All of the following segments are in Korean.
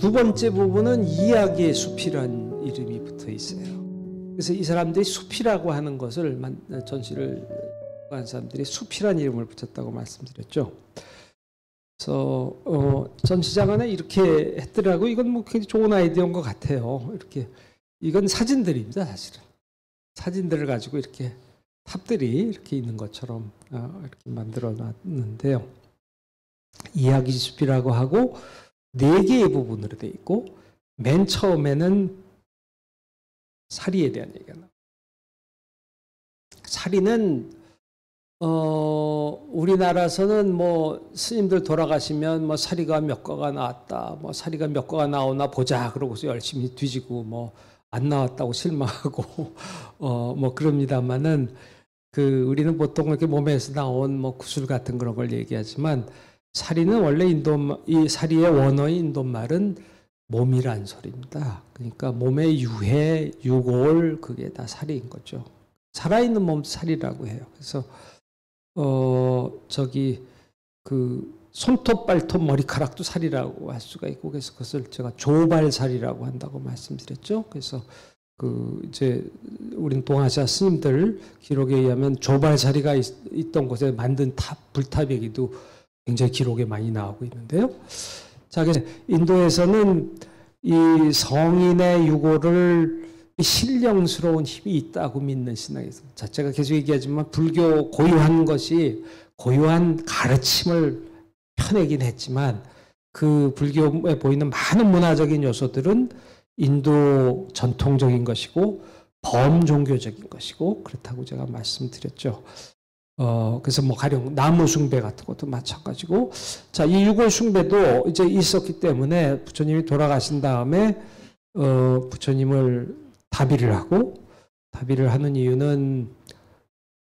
두 번째 부분은 이야기의 숲이란 이름이 붙어 있어요. 그래서 이 사람들이 숲이라고 하는 것을 전시를 한 사람들이 숲이란 이름을 붙였다고 말씀드렸죠. 그래서 전시장안에 이렇게 했더라고. 이건 뭐 굉장히 좋은 아이디어인 것 같아요. 이렇게 이건 사진들입니다, 사실은. 사진들을 가지고 이렇게 탑들이 이렇게 있는 것처럼 이렇게 만들어 놨는데요. 이야기 숲이라고 하고 4개의 부분으로 되어 있고 맨 처음에는 사리에 대한 얘기가 나와요. 사리는 우리나라에서는 뭐 스님들 돌아가시면 뭐 사리가 몇 가가 나왔다, 뭐 사리가 몇 가가 나오나 보자 그러고서 열심히 뒤지고 뭐 안 나왔다고 실망하고 뭐 그럽니다만은 우리는 보통 이렇게 몸에서 나온 뭐 구슬 같은 그런 걸 얘기하지만 사리는 원래 이 사리의 원어의 인도말은 몸이란 소리입니다. 그러니까 몸의 유해, 유골 그게 다 사리인 거죠. 살아있는 몸도 사리라고 해요. 그래서 손톱, 발톱, 머리카락도 살이라고 할 수가 있고, 그래서 그것을 제가 조발살이라고 한다고 말씀드렸죠. 그래서 이제 우린 동아시아 스님들 기록에 의하면 조발살이가 있던 곳에 만든 불탑얘기도 굉장히 기록에 많이 나오고 있는데요. 자, 그래서 인도에서는 이 성인의 유골을 신령스러운 힘이 있다고 믿는 신앙이 있습니다. 자, 제가 계속 얘기하지만 불교 고유한 것이 고유한 가르침을 펴내긴 했지만 그 불교에 보이는 많은 문화적인 요소들은 인도 전통적인 것이고 범종교적인 것이고 그렇다고 제가 말씀드렸죠. 그래서 뭐 가령 나무 숭배 같은 것도 마찬가지고, 자, 이 유골 숭배도 이제 있었기 때문에 부처님이 돌아가신 다음에 부처님을 다비를 하는 이유는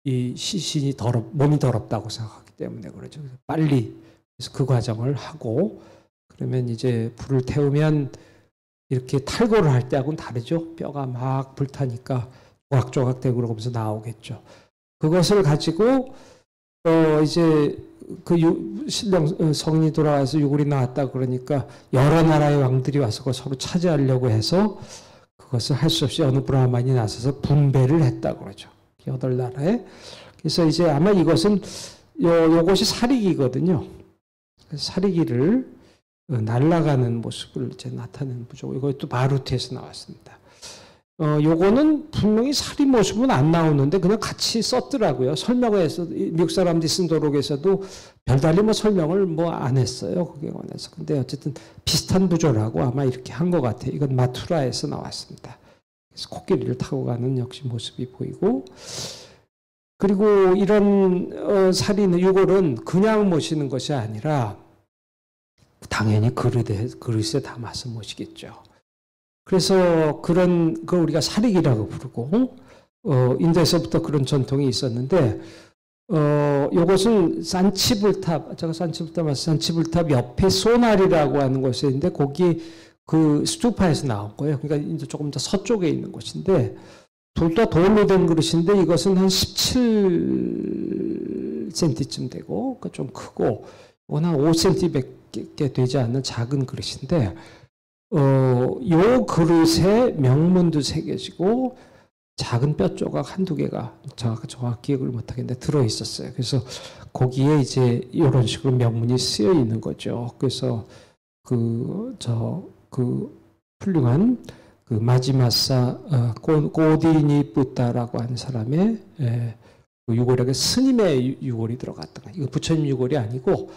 이 시신이 몸이 더럽다고 생각하기 때문에 그러죠. 빨리 그래서 그 과정을 하고, 그러면 이제 불을 태우면 이렇게 탈거를 할 때하고는 다르죠. 뼈가 막 불타니까 조각조각 되고 그러면서 나오겠죠. 그것을 가지고 이제 신령 성인이 돌아와서 유골이 나왔다 그러니까 여러 나라의 왕들이 와서 그걸 서로 차지하려고 해서 그것을 할 수 없이 어느 브라ಹ만이 나서서 분배를 했다 그러죠. 8나라에. 그래서 이제 아마 이것은 요것이 사리기거든요. 사리기를 날아가는 모습을 이제 나타내는 부조. 이것도 바루트에서 나왔습니다. 요거는 분명히 사리 모습은 안 나오는데 그냥 같이 썼더라고요. 설명에서 미국 사람들이 쓴 도록에서도 별달리 뭐 설명을 뭐 안 했어요. 그게 관해서. 근데 어쨌든 비슷한 부조라고 아마 이렇게 한 것 같아요. 이건 마투라에서 나왔습니다. 그래서 코끼리를 타고 가는 역시 모습이 보이고, 그리고 이런 사리는 유골은 그냥 모시는 것이 아니라 당연히 그릇에 담아서 모시겠죠. 그래서 그걸 우리가 사리기라고 부르고, 인도에서부터 그런 전통이 있었는데, 요것은 산치불탑, 제가 산치불탑 옆에 소날이라고 하는 곳에 있는데, 거기 스투파에서 나온 거예요. 그러니까 이제 조금 더 서쪽에 있는 곳인데, 둘 다 돌로 된 그릇인데, 이것은 한 17cm쯤 되고, 그러니까 좀 크고, 이건 한 5cm밖에 되지 않는 작은 그릇인데, 요 그릇에 명문도 새겨지고 작은 뼈 조각 한두 개가 정확히 기억을 못하겠는데 들어있었어요. 그래서 거기에 이제 이런 식으로 명문이 쓰여 있는 거죠. 그래서 훌륭한 마지마사 고디니 뿌따라고 하는 사람의 유골에게 스님의 유골이 들어갔던 거예요. 이거 부처님 유골이 아니고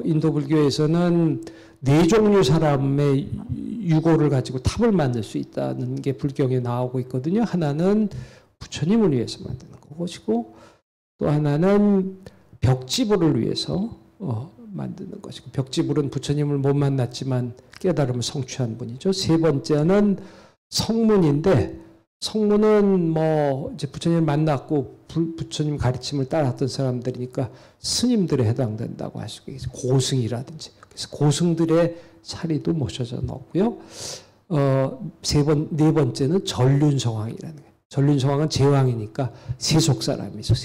인도 불교에서는 4종류 사람의 유골을 가지고 탑을 만들 수 있다는 게 불경에 나오고 있거든요. 하나는 부처님을 위해서 만드는 것이고, 또 하나는 벽지불을 위해서 만드는 것이고, 벽지불은 부처님을 못 만났지만 깨달음을 성취한 분이죠. 세 번째는 성문인데, 성문은 뭐 이제 부처님을 만났고 부처님 가르침을 따랐던 사람들이니까 스님들에 해당된다고 할 수 있어요. 고승이라든지. 그래서 고승들의 사리도 모셔져 넣었고요. 네 번째는 전륜성황이라는 거예요. 전륜성왕은 제왕이니까 세속 사람이죠.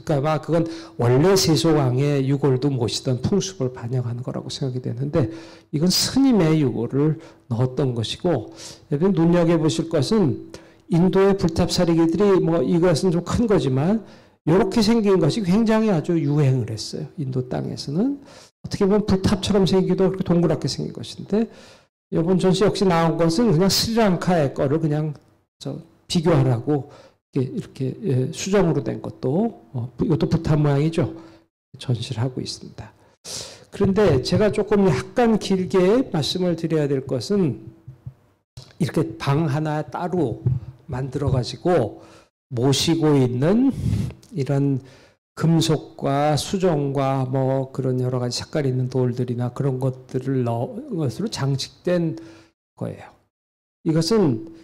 그러니까 그건 원래 세속왕의 유골도 모시던 풍습을 반영하는 거라고 생각이 되는데 이건 스님의 유골을 넣었던 것이고 여러분 눈여겨보실 것은 인도의 불탑사리기들이 뭐 이것은 좀 큰 거지만 이렇게 생긴 것이 굉장히 아주 유행을 했어요. 인도 땅에서는. 어떻게 보면 불탑처럼 생기기도 그렇게 동그랗게 생긴 것인데 이번 전시 역시 나온 것은 그냥 스리랑카의 거를 그냥 비교하라고 이렇게 수정으로 된 것도 이것도 불탑 모양이죠. 전시를 하고 있습니다. 그런데 제가 조금 약간 길게 말씀을 드려야 될 것은 이렇게 방 하나 따로 만들어 가지고 모시고 있는 이런 금속과 수정과 뭐 그런 여러 가지 색깔 있는 돌들이나 그런 것들을 넣은 것으로 장식된 거예요. 이것은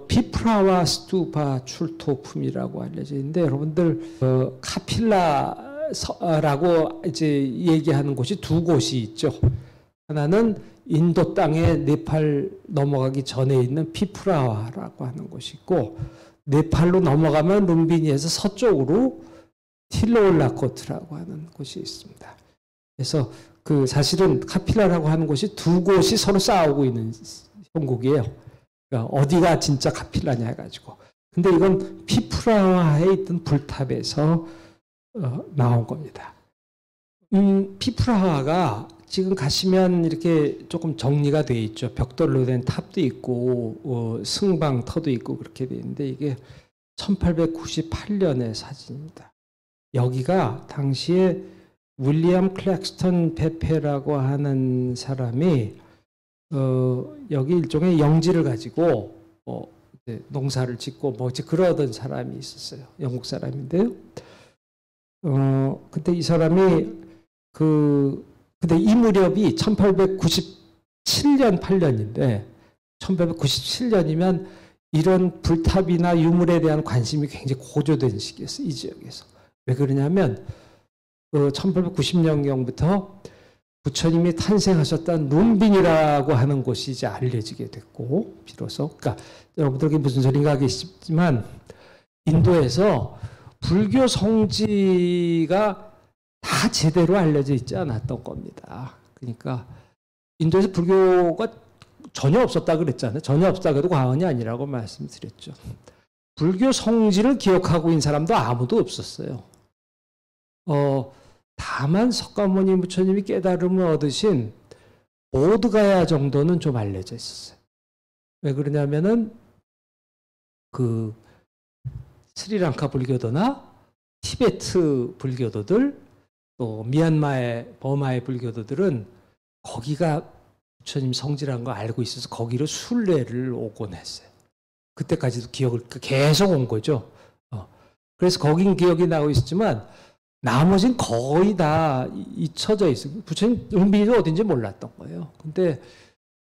비프라와 스투파 출토품이라고 알려져 있는데 여러분들 카필라라고 이제 얘기하는 곳이 두 곳이 있죠. 하나는 인도 땅에 네팔 넘어가기 전에 있는 비프라와라고 하는 곳이 있고 네팔로 넘어가면 룸비니에서 서쪽으로 틸로울라코트라고 하는 곳이 있습니다. 그래서 그 사실은 카필라라고 하는 곳이 두 곳이 서로 싸우고 있는 형국이에요. 그러니까 어디가 진짜 카필라냐 해가지고. 근데 이건 피프라와에 있던 불탑에서 나온 겁니다. 피프라와가 지금 가시면 이렇게 조금 정리가 돼 있죠. 벽돌로 된 탑도 있고 승방터도 있고 그렇게 돼 있는데 이게 1898년의 사진입니다. 여기가 당시에 윌리엄 클렉스턴 베페라고 하는 사람이 여기 일종의 영지를 가지고 이제 농사를 짓고 뭐 이제 그러던 사람이 있었어요. 영국 사람인데요. 근데 이 사람이 근데 이 무렵이 1897년 8년인데 1897년이면 이런 불탑이나 유물에 대한 관심이 굉장히 고조된 시기였어요. 이 지역에서. 왜 그러냐면 1890년경부터 부처님이 탄생하셨던 룸빈이라고 하는 곳이 이제 알려지게 됐고 비로소 그러니까 여러분들에게 무슨 소리인가 하겠지만 인도에서 불교 성지가 다 제대로 알려져 있지 않았던 겁니다. 그러니까 인도에서 불교가 전혀 없었다 그랬잖아요. 전혀 없다 그래도 과언이 아니라고 말씀드렸죠. 불교 성지를 기억하고 있는 사람도 아무도 없었어요. 다만 석가모니 부처님이 깨달음을 얻으신 보드가야 정도는 좀 알려져 있었어요. 왜 그러냐면은 그 스리랑카 불교도나 티베트 불교도들 또 미얀마의 버마의 불교도들은 거기가 부처님 성지라는 거 알고 있어서 거기로 순례를 오곤 했어요. 그때까지도 기억을 계속 온 거죠. 그래서 거긴 기억이 나고 있었지만 나머지는 거의 다 잊혀져 있어요. 부처님 룸빈이 어딘지 몰랐던 거예요. 근데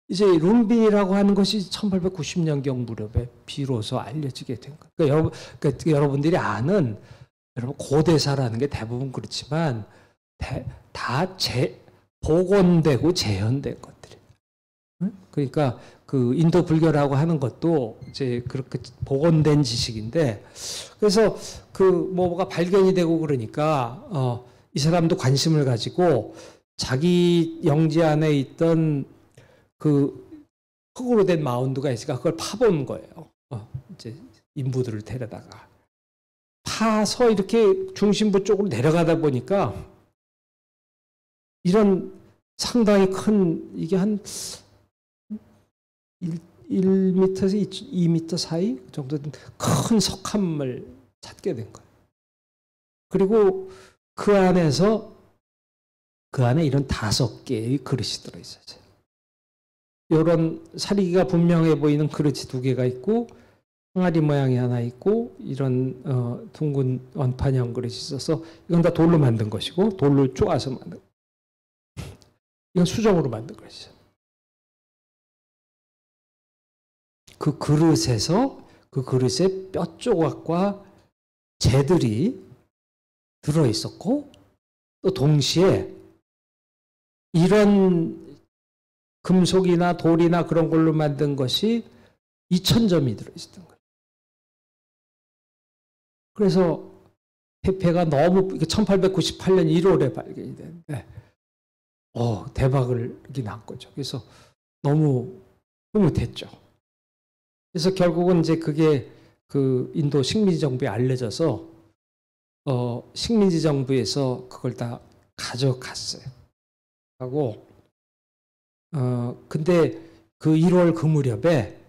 이제 룸빈이라고 하는 것이 1890년경 무렵에 비로소 알려지게 된 거예요. 그러니까 여러분들이 아는 여러분 고대사라는 게 대부분 그렇지만 다 복원되고 재현된 것들이에요. 그러니까 그 인도 불교라고 하는 것도 이제 그렇게 복원된 지식인데 그래서 그 뭐가 발견이 되고 그러니까 이 사람도 관심을 가지고 자기 영지 안에 있던 그 흙으로 된 마운드가 있으니까 그걸 파본 거예요. 이제 인부들을 데려다가 파서 이렇게 중심부 쪽으로 내려가다 보니까 이런 상당히 큰 이게 한 1m에서 2m 사이 정도 된 큰 석함을 찾게 된 거예요. 그리고 그 안에 이런 5개의 그릇이 들어있었어요. 이런 사리기가 분명해 보이는 그릇이 2개가 있고 항아리 모양이 하나 있고 이런 둥근 원판형 그릇이 있어서 이건 다 돌로 만든 것이고 돌로 쪼아서 만든 이건 수정으로 만든 것이죠. 그 그릇에 뼈 조각과 재들이 들어있었고 또 동시에 이런 금속이나 돌이나 그런 걸로 만든 것이 2000점이 들어있었던 거예요. 그래서 페페가 너무 1898년 1월에 발견이 됐는데 대박이 난 거죠. 그래서 너무 흐뭇했죠. 그래서 결국은 이제 그게 그 인도 식민지 정부에 알려져서 식민지 정부에서 그걸 다 가져갔어요. 하고 근데 그 1월 그 무렵에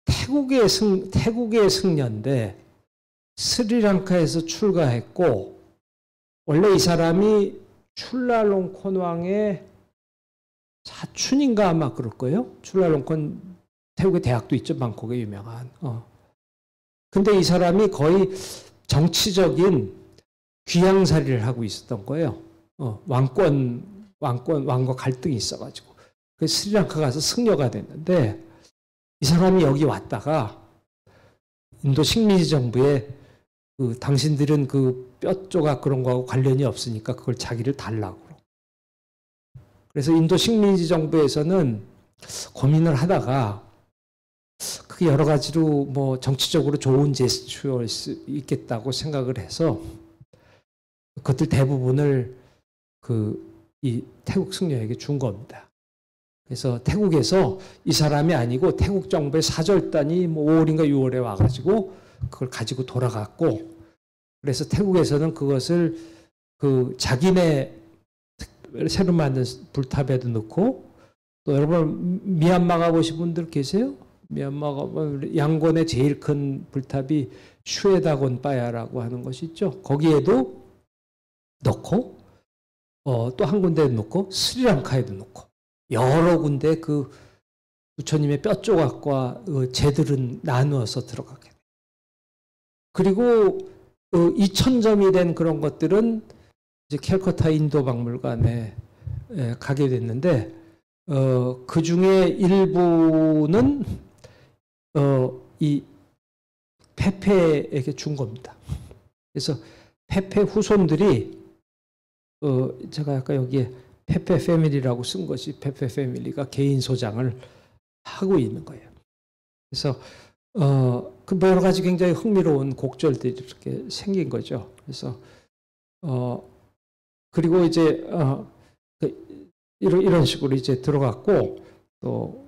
태국의 승려인데 스리랑카에서 출가했고 원래 이 사람이 출랄롱콘 왕의 사촌인가 아마 그럴 거예요. 출랄롱콘 태국의 대학도 있죠. 방콕에 유명한. 근데 이 사람이 거의 정치적인 귀양살이를 하고 있었던 거예요. 왕과 갈등이 있어가지고. 그래서 스리랑카 가서 승려가 됐는데 이 사람이 여기 왔다가 인도 식민지 정부에 당신들은 그 뼈 조각 그런 거하고 관련이 없으니까 그걸 자기를 달라고. 그래서 인도 식민지 정부에서는 고민을 하다가 그게 여러 가지로 뭐 정치적으로 좋은 제스처일 수 있겠다고 생각을 해서 그것들 대부분을 이 태국 승려에게 준 겁니다. 그래서 태국에서 이 사람이 아니고 태국 정부의 사절단이 뭐 5월인가 6월에 와가지고 그걸 가지고 돌아갔고 그래서 태국에서는 그것을 자기네 새로 만든 불탑에도 넣고 또 여러분 미얀마 가보신 분들 계세요? 미얀마 가보면 양곤의 제일 큰 불탑이 슈에다곤 바야라고 하는 것이 있죠. 거기에도 넣고 또 한 군데에 넣고 스리랑카에도 넣고 여러 군데 그 부처님의 뼈 조각과 재들은 나누어서 들어가게 돼요. 그리고 2000점이 된 그런 것들은 이제 캘커타 인도 박물관에 가게 됐는데 그 중에 일부는 이 페페에게 준 겁니다. 그래서 페페 후손들이 제가 아까 여기에 페페 패밀리라고 쓴 것이 페페 패밀리가 개인 소장을 하고 있는 거예요. 그래서 그 여러 가지 굉장히 흥미로운 곡절들이 이렇게 생긴 거죠. 그래서 그리고 이제 이런 식으로 이제 들어갔고 또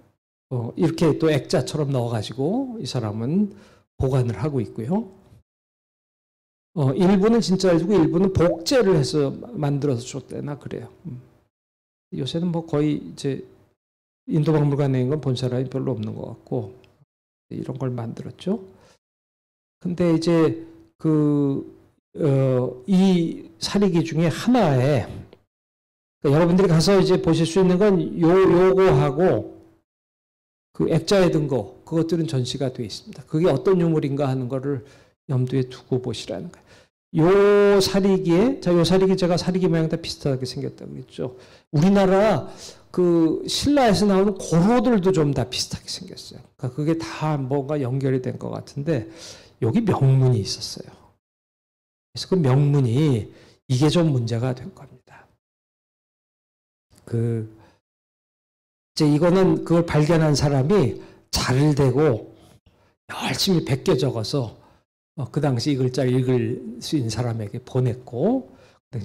이렇게 또 액자처럼 넣어가지고 이 사람은 보관을 하고 있고요. 일부는 진짜 해주고 일부는 복제를 해서 만들어서 줬대나 그래요. 요새는 뭐 거의 이제 인도 박물관에 있는 건 본 사람이 별로 없는 것 같고 이런 걸 만들었죠. 근데 이제 이 사리기 중에 하나에 그러니까 여러분들이 가서 이제 보실 수 있는 건 요거하고 그 액자에 든 거 그것들은 전시가 되어 있습니다. 그게 어떤 유물인가 하는 거를 염두에 두고 보시라는 거예요. 요 사리기에 요 사리기 제가 사리기 모양 다 비슷하게 생겼다고 그랬죠. 우리나라 그 신라에서 나오는 고로들도 좀 다 비슷하게 생겼어요. 그러니까 그게 다 뭔가 연결이 된 것 같은데 여기 명문이 있었어요. 그래서 그 명문이 이게 좀 문제가 된 겁니다. 이제 이거는 그걸 발견한 사람이 자를 대고 열심히 베껴 적어서 그 당시 이 글자를 읽을 수 있는 사람에게 보냈고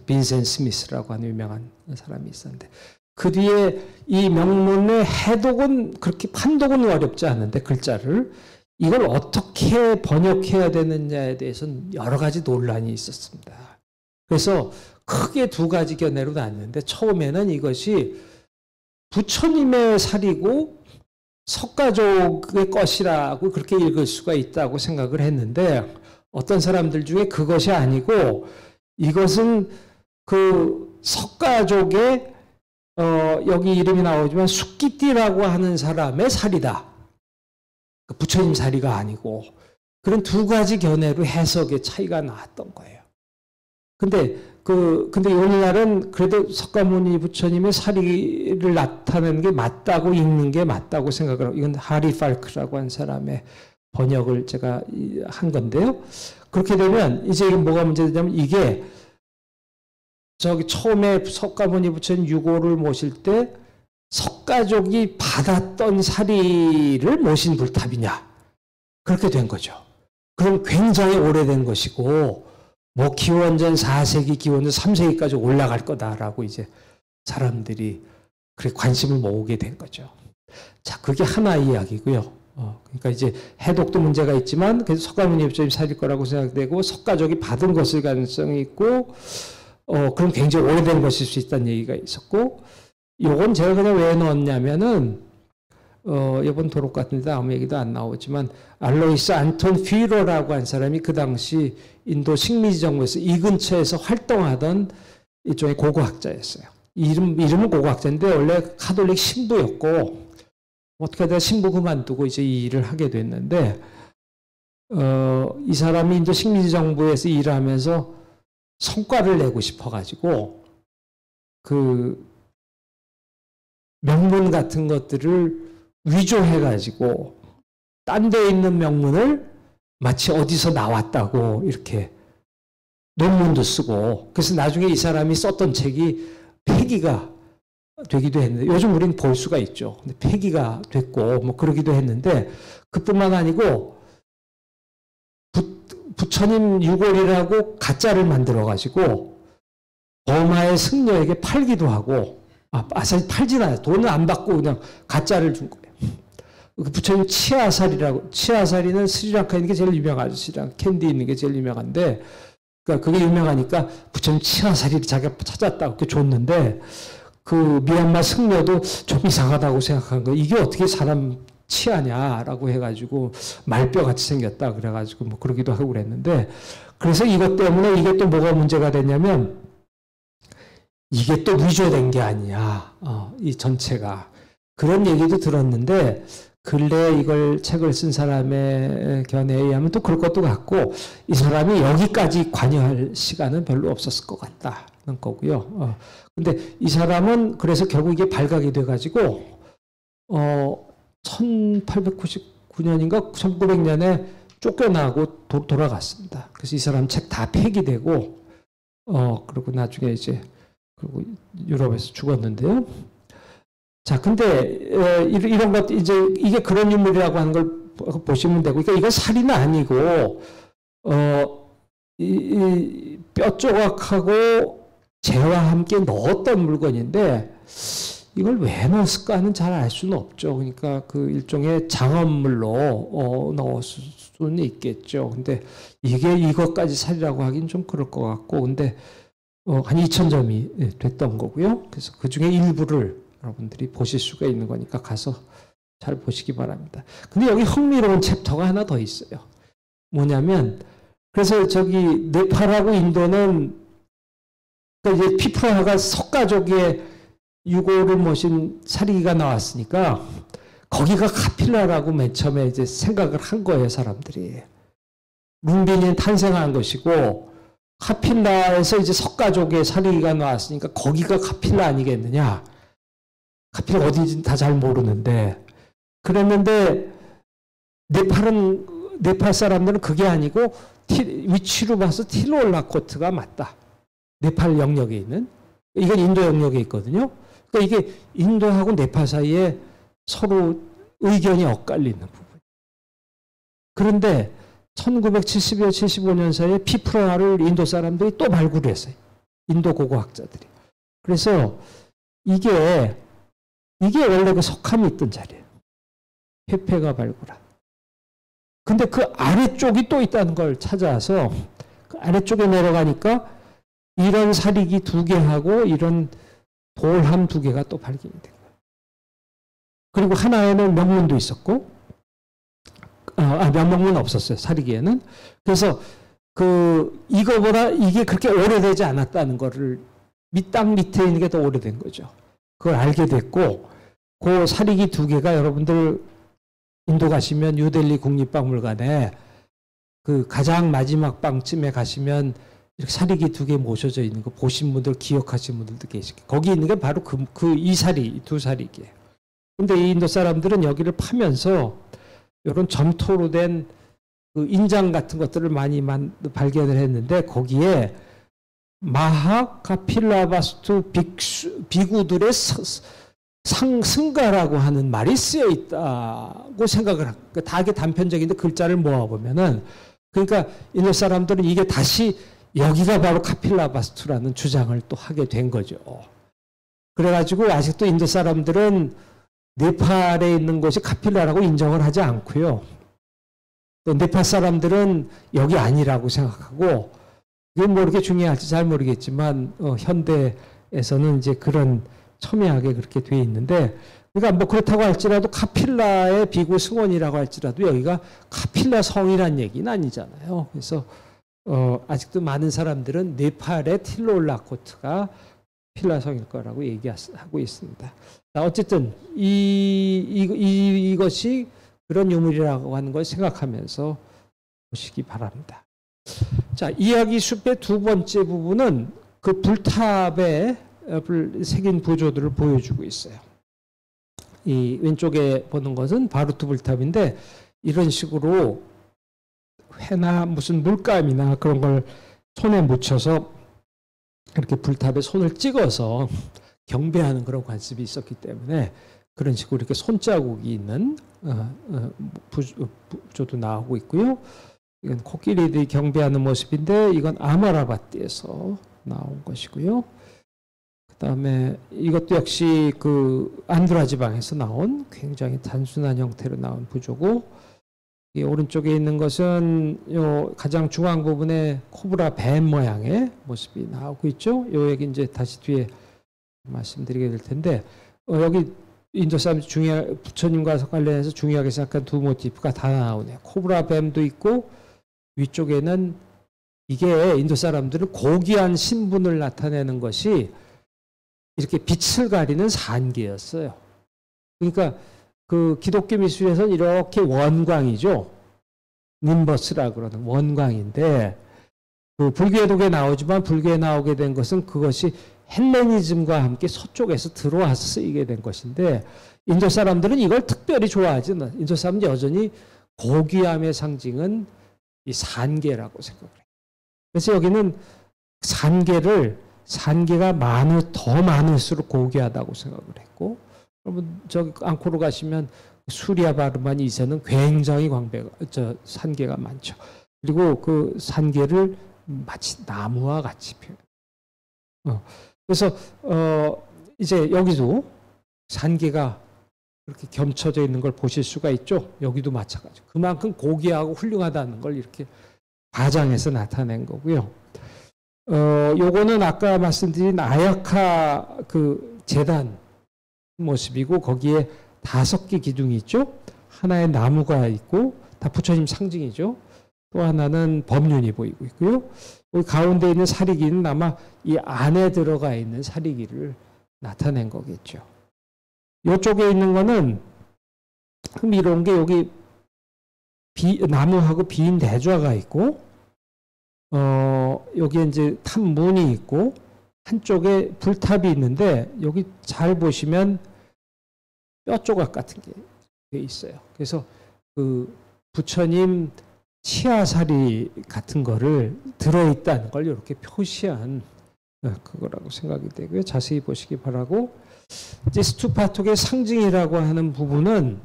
빈센 스미스라고 하는 유명한 사람이 있었는데 그 뒤에 이 명문의 해독은 그렇게 판독은 어렵지 않은데 글자를 이걸 어떻게 번역해야 되느냐에 대해서는 여러 가지 논란이 있었습니다. 그래서 크게 두 가지 견해로 나뉘는데 처음에는 이것이 부처님의 살이고 석가족의 것이라고 그렇게 읽을 수가 있다고 생각을 했는데 어떤 사람들 중에 그것이 아니고 이것은 그 석가족의 여기 이름이 나오지만 숙기띠라고 하는 사람의 살이다. 부처님 살이가 아니고 그런 두 가지 견해로 해석의 차이가 나왔던 거예요. 근데 오늘날은 그래도 석가모니 부처님의 사리를 나타내는 게 맞다고 읽는 게 맞다고 생각을 하고 이건 하리 팔크라고 한 사람의 번역을 제가 한 건데요. 그렇게 되면 이제 뭐가 문제되냐면 이게 저기 처음에 석가모니 부처님 유고를 모실 때 석가족이 받았던 사리를 모신 불탑이냐 그렇게 된 거죠. 그럼 굉장히 오래된 것이고 뭐 기원전 4세기, 기원전 3세기까지 올라갈 거다라고 이제 사람들이 그래 관심을 모으게 된 거죠. 자, 그게 하나 이야기고요. 그러니까 이제 해독도 문제가 있지만 그래서 석가모니 입점이 살릴 거라고 생각되고 석가족이 받은 것일 가능성이 있고 그럼 굉장히 오래된 것일 수 있다는 얘기가 있었고 요건 제가 그냥 왜 넣었냐면은 이번 도록 같은데 아무 얘기도 안 나오지만 알로이스 안톤 퓨러라고 한 사람이 그 당시 인도 식민지 정부에서 이 근처에서 활동하던 일종의 고고학자였어요. 이름은 고고학자인데 원래 카톨릭 신부였고 어떻게 하다 신부 그만두고 이제 이 일을 하게 됐는데 이 사람이 인도 식민지 정부에서 일을 하면서 성과를 내고 싶어가지고 그 명문 같은 것들을 위조해가지고 딴 데 있는 명문을 마치 어디서 나왔다고 이렇게 논문도 쓰고 그래서 나중에 이 사람이 썼던 책이 폐기가 되기도 했는데 요즘 우리는 볼 수가 있죠. 근데 폐기가 됐고 뭐 그러기도 했는데 그뿐만 아니고 부처님 유골이라고 가짜를 만들어가지고 버마의 승려에게 팔기도 하고 사실 팔진 않아요. 돈은 안 받고 그냥 가짜를 준 거예요. 그 부처님 치아사리라고 치아사리는 스리랑카에 있는 게 제일 유명하죠. 스리랑카 캔디 있는 게 제일 유명한데 그러니까 그게 유명하니까 부처님 치아사리를 자기가 찾았다고 이렇게 줬는데 그 미얀마 승려도 좀 이상하다고 생각한 거예요. 이게 어떻게 사람 치아냐라고 해가지고 말뼈같이 생겼다 그래가지고 뭐 그러기도 하고 그랬는데 그래서 이것 때문에 이게 또 뭐가 문제가 됐냐면 이게 또 위조된 게 아니야. 이 전체가. 그런 얘기도 들었는데 근래 이걸 책을 쓴 사람의 견해에 의하면 또 그럴 것도 같고 이 사람이 여기까지 관여할 시간은 별로 없었을 것 같다는 거고요. 근데 이 사람은 그래서 결국 이게 발각이 돼가지고 1899년인가 1900년에 쫓겨나고 돌아갔습니다. 그래서 이 사람 책 다 폐기되고 그리고 나중에 이제 그리고 유럽에서 죽었는데요. 자, 근데 이런 것 이제 이게 그런 인물이라고 하는 걸 보시면 되고, 그러니까 이건 살인은 아니고 이 뼈 조각하고 재와 함께 넣었던 물건인데 이걸 왜 넣었을까는 잘 알 수는 없죠. 그러니까 그 일종의 장엄물로 넣었을 수는 있겠죠. 근데 이게 이것까지 살이라고 하긴 좀 그럴 것 같고, 근데 한 2000점이 됐던 거고요. 그래서 그 중에 일부를 여러분들이 보실 수가 있는 거니까 가서 잘 보시기 바랍니다. 근데 여기 흥미로운 챕터가 하나 더 있어요. 뭐냐면, 그래서 저기 네팔하고 인도는 그러니까 이제 피프라가 석가족의 유골을 모신 사리기가 나왔으니까 거기가 카필라라고 맨 처음에 이제 생각을 한 거예요, 사람들이. 룸빈이 탄생한 것이고 카필라에서 이제 석가족의 사리기가 나왔으니까 거기가 카필라 아니겠느냐. 카필라 어딘지 다 잘 모르는데 그랬는데 네팔 사람들은 그게 아니고 위치로 봐서 틸롤라코트가 맞다. 네팔 영역에 있는 이건 인도 영역에 있거든요. 그러니까 이게 인도하고 네팔 사이에 서로 의견이 엇갈리는 부분. 그런데 1970여 75년 사이에 피프라를 인도 사람들이 또 발굴했어요. 인도 고고학자들이. 그래서 이게 원래 그 석함이 있던 자리예요. 페페가 발굴한. 근데 그 아래쪽이 또 있다는 걸 찾아서 그 아래쪽에 내려가니까 이런 사리기 2개하고 이런 돌함 2개가 또 발견이 된 거예요. 그리고 하나에는 명문도 있었고, 명문은 없었어요. 사리기에는. 그래서 이거보다 이게 그렇게 오래되지 않았다는 거를 땅 밑에 있는 게 더 오래된 거죠. 그걸 알게 됐고, 그 사리기 2개가 여러분들 인도 가시면 뉴델리 국립박물관에 그 가장 마지막 방쯤에 가시면 이렇게 사리기 2개 모셔져 있는 거 보신 분들 기억하시는 분들도 계시고 거기 있는 게 바로 이 사리, 2사리기예요. 근데 이 인도 사람들은 여기를 파면서 이런 점토로 된 그 인장 같은 것들을 많이 발견을 했는데 거기에 마하카필라바스투 비구들의 승가라고 하는 말이 쓰여 있다고 생각을 합니다. 다 이게 단편적인데 글자를 모아보면은 그러니까 인도 사람들은 이게 다시 여기가 바로 카필라바스투라는 주장을 또 하게 된 거죠. 그래가지고 아직도 인도 사람들은 네팔에 있는 곳이 카필라라고 인정을 하지 않고요. 또 네팔 사람들은 여기 아니라고 생각하고, 이게 뭐 이렇게 중요할지 잘 모르겠지만 현대에서는 이제 그런 첨예하게 그렇게 돼 있는데, 그러니까 뭐 그렇다고 할지라도 카필라의 비구 승원이라고 할지라도 여기가 카필라 성이란 얘기는 아니잖아요. 그래서 아직도 많은 사람들은 네팔의 틸롤라코트가 필라성일 거라고 얘기하고 있습니다. 어쨌든 이것이 그런 유물이라고 하는 걸 생각하면서 보시기 바랍니다. 자, 이야기 숲의 두 번째 부분은 그 불탑에 새긴 부조들을 보여주고 있어요. 이 왼쪽에 보는 것은 바루트 불탑인데, 이런 식으로 회나 무슨 물감이나 그런 걸 손에 묻혀서 이렇게 불탑에 손을 찍어서 경배하는 그런 관습이 있었기 때문에 그런 식으로 이렇게 손자국이 있는 부조도 나오고 있고요. 이건 코끼리들이 경배하는 모습인데, 이건 아마라바티에서 나온 것이고요. 그 다음에 이것도 역시 그 안드라 지방에서 나온 굉장히 단순한 형태로 나온 부조고, 이 오른쪽에 있는 것은 요 가장 중앙 부분에 코브라 뱀 모양의 모습이 나오고 있죠. 요 얘기 이제 다시 뒤에 말씀드리게 될 텐데, 여기 인도 사람 부처님과 관련해서 중요하게 생각한 두 모티프가 다 나오네요. 코브라 뱀도 있고, 위쪽에는 이게 인도 사람들은 고귀한 신분을 나타내는 것이 이렇게 빛을 가리는 산계였어요. 그러니까 그 기독교 미술에서는 이렇게 원광이죠. 님버스라 그러는 원광인데, 그 불교에도 나오지만 불교에 나오게 된 것은 그것이 헬레니즘과 함께 서쪽에서 들어와서 쓰이게 된 것인데, 인도 사람들은 이걸 특별히 좋아하지 않아요. 인도 사람은 여전히 고귀함의 상징은 이 산계라고 생각을 해요. 그래서 여기는 산계가 더 많을수록 고귀하다고 생각을 했고, 여러분 저기 앙코르 가시면 수리아 바르만 이세는 굉장히 산계가 많죠. 그리고 그 산계를 마치 나무와 같이 표현. 그래서 이제 여기도 산계가 이렇게 겸쳐져 있는 걸 보실 수가 있죠. 여기도 마찬가지고 그만큼 고귀하고 훌륭하다는 걸 이렇게 과장해서 나타낸 거고요. 요거는 아까 말씀드린 아야카 그 제단 모습이고, 거기에 5개 기둥이 있죠. 하나의 나무가 있고 다 부처님 상징이죠. 또 하나는 법륜이 보이고 있고요. 여기 가운데 있는 사리기는 아마 이 안에 들어가 있는 사리기를 나타낸 거겠죠. 이쪽에 있는 거는 흥미로운 게 여기 나무하고 빈 대좌가 있고, 여기에 이제 탑문이 있고, 한쪽에 불탑이 있는데, 여기 잘 보시면 뼈 조각 같은 게 있어요. 그래서 그 부처님 치아사리 같은 거를 들어있다는 걸 이렇게 표시한 그거라고 생각이 되고요. 자세히 보시기 바라고, 이제 스투파톡의 상징이라고 하는 부분은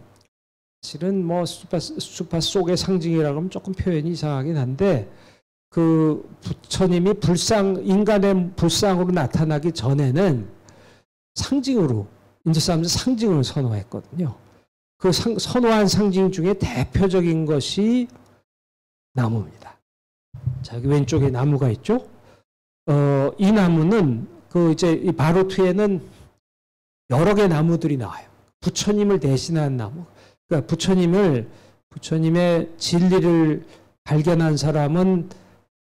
사실은 뭐 스투파 속의 상징이라고 하면 조금 표현이 이상하긴 한데, 그 부처님이 인간의 불상으로 나타나기 전에는 상징으로, 인도 사람들 상징을 선호했거든요. 그 선호한 상징 중에 대표적인 것이 나무입니다. 자, 여기 왼쪽에 나무가 있죠. 이 나무는 그 이제 이 바로트에는 여러 개 나무들이 나와요. 부처님을 대신한 나무. 그러니까 부처님의 진리를 발견한 사람은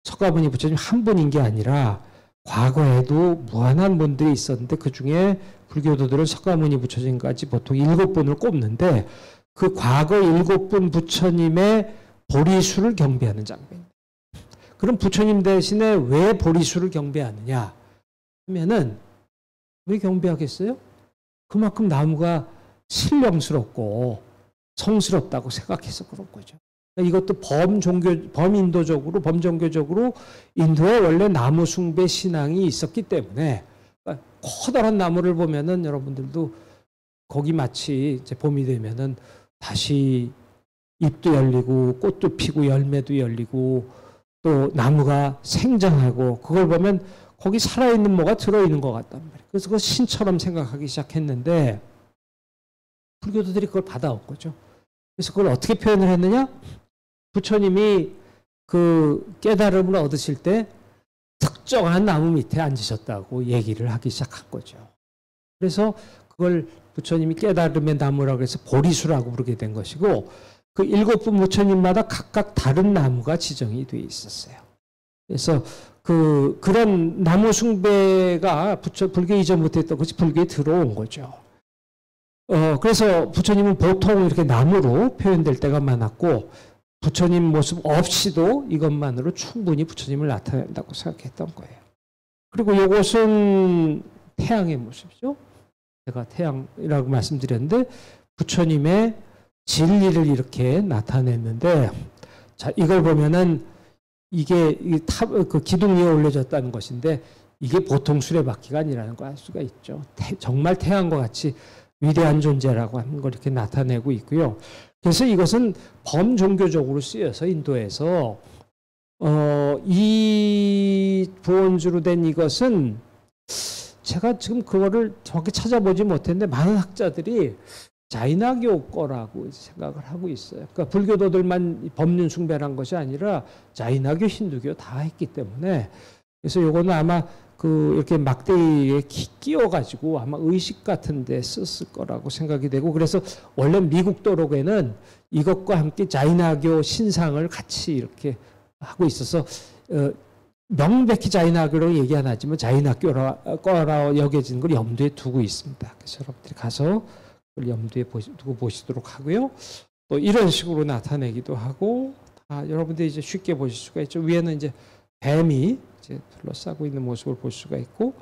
석가모니 부처님 한 분인 게 아니라 과거에도 무한한 분들이 있었는데, 그 중에 불교도들은 석가모니 부처님까지 보통 7분을 꼽는데, 그 과거 7분 부처님의 보리수를 경배하는 장면입니다. 그럼 부처님 대신에 왜 보리수를 경배하느냐 하면은, 왜 경배하겠어요? 그만큼 나무가 신령스럽고 성스럽다고 생각해서 그런 거죠. 이것도 범종교적으로 인도에 원래 나무 숭배 신앙이 있었기 때문에, 그러니까 커다란 나무를 보면은 여러분들도 거기 마치 이제 봄이 되면은 다시 잎도 열리고 꽃도 피고 열매도 열리고 또 나무가 생장하고 그걸 보면 거기 살아있는 뭐가 들어있는 것 같단 말이에요. 그래서 그걸 신처럼 생각하기 시작했는데 불교도들이 그걸 받아온 거죠. 그래서 그걸 어떻게 표현을 했느냐? 부처님이 그 깨달음을 얻으실 때 특정한 나무 밑에 앉으셨다고 얘기를 하기 시작한 거죠. 그래서 그걸 부처님이 깨달음의 나무라고 해서 보리수라고 부르게 된 것이고 그 7분 부처님마다 각각 다른 나무가 지정이 되어 있었어요. 그래서 그런 나무 숭배가 불교 이전부터 했던 것이 불교에 들어온 거죠. 그래서 부처님은 보통 이렇게 나무로 표현될 때가 많았고 부처님 모습 없이도 이것만으로 충분히 부처님을 나타낸다고 생각했던 거예요. 그리고 이것은 태양의 모습이죠. 제가 태양이라고 말씀드렸는데 부처님의 진리를 이렇게 나타냈는데 자, 이걸 보면은 이게 그 기둥 위에 올려졌다는 것인데 이게 보통 수레바퀴가 아니라는 걸 알 수가 있죠. 정말 태양과 같이 위대한 존재라고 하는 걸 이렇게 나타내고 있고요. 그래서 이것은 범종교적으로 쓰여서 인도에서 이 부원주로 된 이것은 제가 지금 그거를 정확히 찾아보지 못했는데 많은 학자들이 자이나교 거라고 생각을 하고 있어요. 그러니까 불교도들만 법륜 숭배한 것이 아니라 자이나교, 힌두교 다 했기 때문에 그래서 요거는 아마 이렇게 막대기에 끼워가지고 아마 의식 같은 데 썼을 거라고 생각이 되고 그래서 원래 미국 도록에는 이것과 함께 자이나교 신상을 같이 이렇게 하고 있어서 명백히 자이나교로 얘기 안 하지만 자이나교라 여겨지는 걸 염두에 두고 있습니다. 그래서 여러분들이 가서 염두에 두고 보시도록 하고요. 또 이런 식으로 나타내기도 하고 여러분들이 이제 쉽게 보실 수가 있죠. 위에는 이제 뱀이 이제 둘러싸고 있는 모습을 볼 수가 있고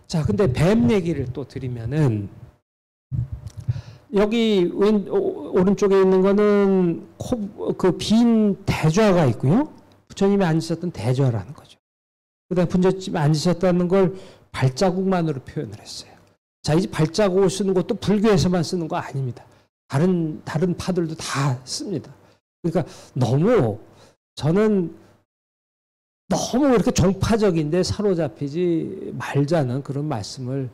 자 근데 뱀 얘기를 또 드리면은 여기 오른쪽에 있는 거는 그 빈 대좌가 있고요. 부처님이 앉으셨던 대좌라는 거죠. 그다음에 부처님이 앉으셨다는 걸 발자국만으로 표현을 했어요. 자, 이제 발자국을 쓰는 것도 불교에서만 쓰는 거 아닙니다. 다른 파들도 다 씁니다. 그러니까 저는 너무 이렇게 종파적인데 사로잡히지 말자는 그런 말씀을